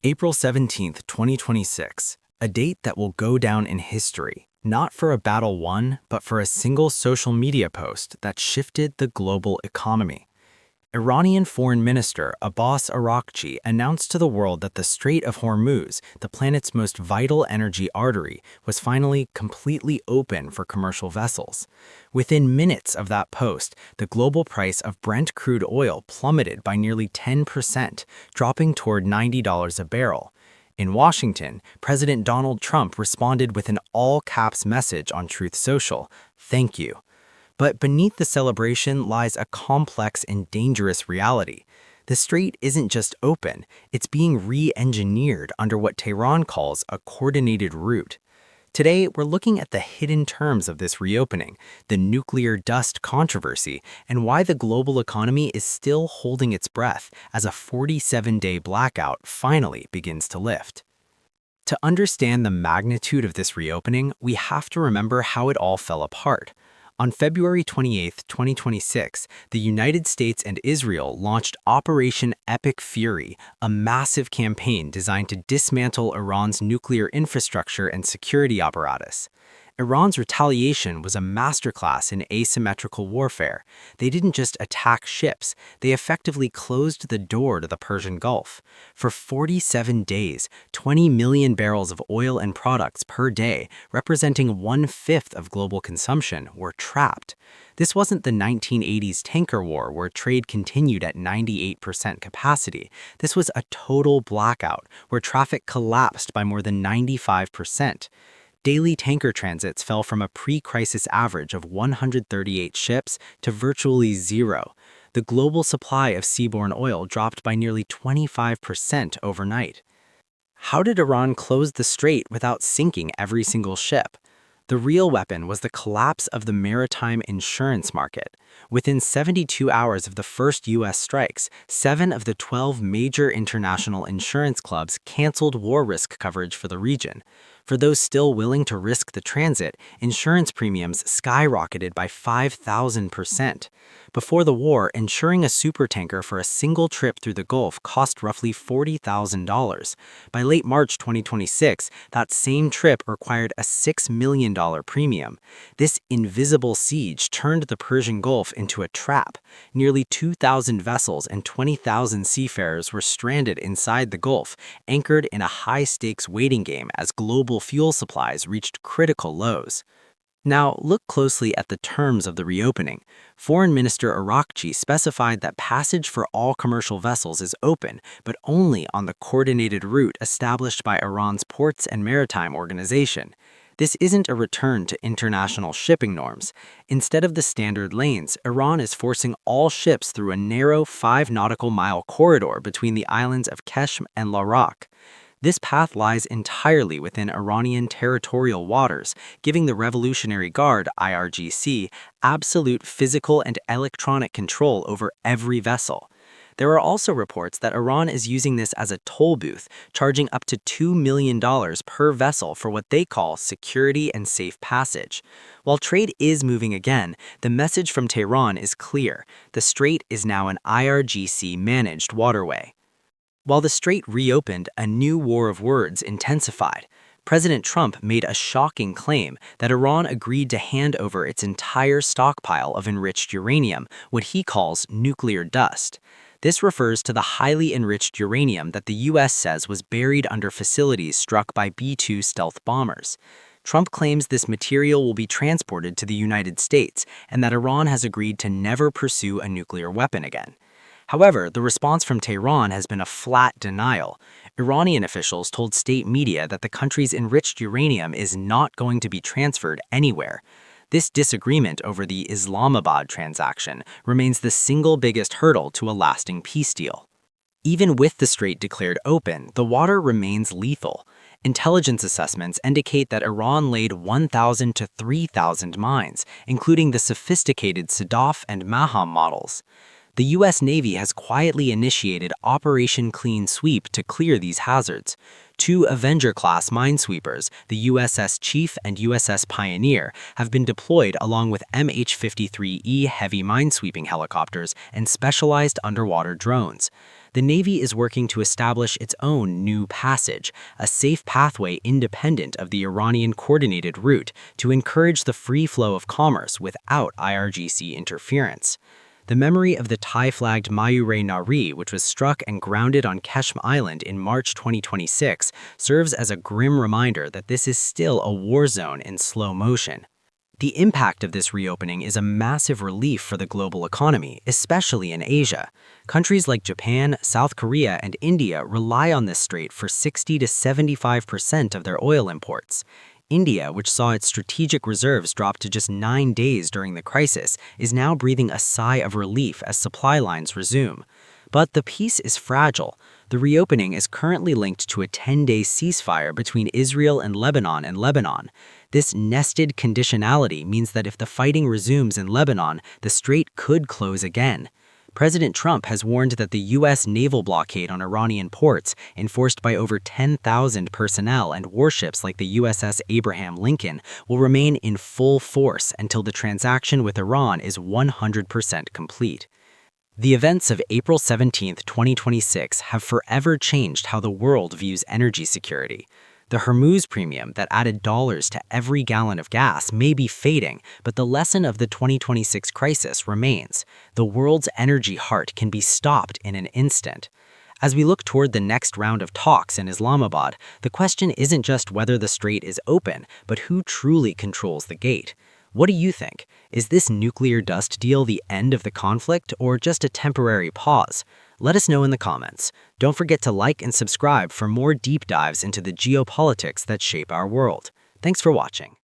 April 17th, 2026, a date that will go down in history, not for a battle won, but for a single social media post that shifted the global economy. Iranian Foreign Minister Abbas Araghchi announced to the world that the Strait of Hormuz, the planet's most vital energy artery, was finally completely open for commercial vessels. Within minutes of that post, the global price of Brent crude oil plummeted by nearly 10%, dropping toward $90 a barrel. In Washington, President Donald Trump responded with an all-caps message on Truth Social: "Thank you." But beneath the celebration lies a complex and dangerous reality. The strait isn't just open, it's being re-engineered under what Tehran calls a coordinated route. Today, we're looking at the hidden terms of this reopening, the nuclear dust controversy, and why the global economy is still holding its breath as a 47-day blackout finally begins to lift. To understand the magnitude of this reopening, we have to remember how it all fell apart. On February 28, 2026, the United States and Israel launched Operation Epic Fury, a massive campaign designed to dismantle Iran's nuclear infrastructure and security apparatus. Iran's retaliation was a masterclass in asymmetrical warfare. They didn't just attack ships, they effectively closed the door to the Persian Gulf. For 47 days, 20 million barrels of oil and products per day, representing 1/5 of global consumption, were trapped. This wasn't the 1980s tanker war where trade continued at 98% capacity. This was a total blackout where traffic collapsed by more than 95%. Daily tanker transits fell from a pre-crisis average of 138 ships to virtually zero. The global supply of seaborne oil dropped by nearly 25% overnight. How did Iran close the strait without sinking every single ship? The real weapon was the collapse of the maritime insurance market. Within 72 hours of the first U.S. strikes, 7 of the 12 major international insurance clubs canceled war risk coverage for the region. For those still willing to risk the transit, insurance premiums skyrocketed by 5,000%. Before the war, insuring a supertanker for a single trip through the Gulf cost roughly $40,000. By late March 2026, that same trip required a $6 million premium. This invisible siege turned the Persian Gulf into a trap. Nearly 2,000 vessels and 20,000 seafarers were stranded inside the Gulf, anchored in a high-stakes waiting game as global fuel supplies reached critical lows. Now, look closely at the terms of the reopening. Foreign Minister Araghchi specified that passage for all commercial vessels is open, but only on the coordinated route established by Iran's Ports and Maritime Organization. This isn't a return to international shipping norms. Instead of the standard lanes, Iran is forcing all ships through a narrow 5 nautical-mile corridor between the islands of Qeshm and Larak. This path lies entirely within Iranian territorial waters, giving the Revolutionary Guard, IRGC, absolute physical and electronic control over every vessel. There are also reports that Iran is using this as a toll booth, charging up to $2 million per vessel for what they call security and safe passage. While trade is moving again, the message from Tehran is clear: the strait is now an IRGC-managed waterway. While the strait reopened, a new war of words intensified. President Trump made a shocking claim that Iran agreed to hand over its entire stockpile of enriched uranium, what he calls nuclear dust. This refers to the highly enriched uranium that the U.S. says was buried under facilities struck by B-2 stealth bombers. Trump claims this material will be transported to the United States and that Iran has agreed to never pursue a nuclear weapon again. However, the response from Tehran has been a flat denial. Iranian officials told state media that the country's enriched uranium is not going to be transferred anywhere. This disagreement over the Islamabad transaction remains the single biggest hurdle to a lasting peace deal. Even with the strait declared open, the water remains lethal. Intelligence assessments indicate that Iran laid 1,000 to 3,000 mines, including the sophisticated Sadaf and Maham models. The U.S. Navy has quietly initiated Operation Clean Sweep to clear these hazards. Two Avenger-class minesweepers, the USS Chief and USS Pioneer, have been deployed along with MH-53E heavy minesweeping helicopters and specialized underwater drones. The Navy is working to establish its own new passage, a safe pathway independent of the Iranian coordinated route to encourage the free flow of commerce without IRGC interference. The memory of the Thai-flagged Mayure Nari, which was struck and grounded on Qeshm Island in March 2026, serves as a grim reminder that this is still a war zone in slow motion. The impact of this reopening is a massive relief for the global economy, especially in Asia. Countries like Japan, South Korea, and India rely on this strait for 60 to 75% of their oil imports. India, which saw its strategic reserves drop to just 9 days during the crisis, is now breathing a sigh of relief as supply lines resume. But the peace is fragile. The reopening is currently linked to a 10-day ceasefire between Israel and Lebanon. This nested conditionality means that if the fighting resumes in Lebanon, the strait could close again. President Trump has warned that the U.S. naval blockade on Iranian ports, enforced by over 10,000 personnel and warships like the USS Abraham Lincoln, will remain in full force until the transaction with Iran is 100% complete. The events of April 17, 2026 have forever changed how the world views energy security. The Hormuz premium that added dollars to every gallon of gas may be fading, but the lesson of the 2026 crisis remains. The world's energy heart can be stopped in an instant. As we look toward the next round of talks in Islamabad, the question isn't just whether the strait is open, but who truly controls the gate. What do you think? Is this nuclear dust deal the end of the conflict or just a temporary pause? Let us know in the comments. Don't forget to like and subscribe for more deep dives into the geopolitics that shape our world. Thanks for watching.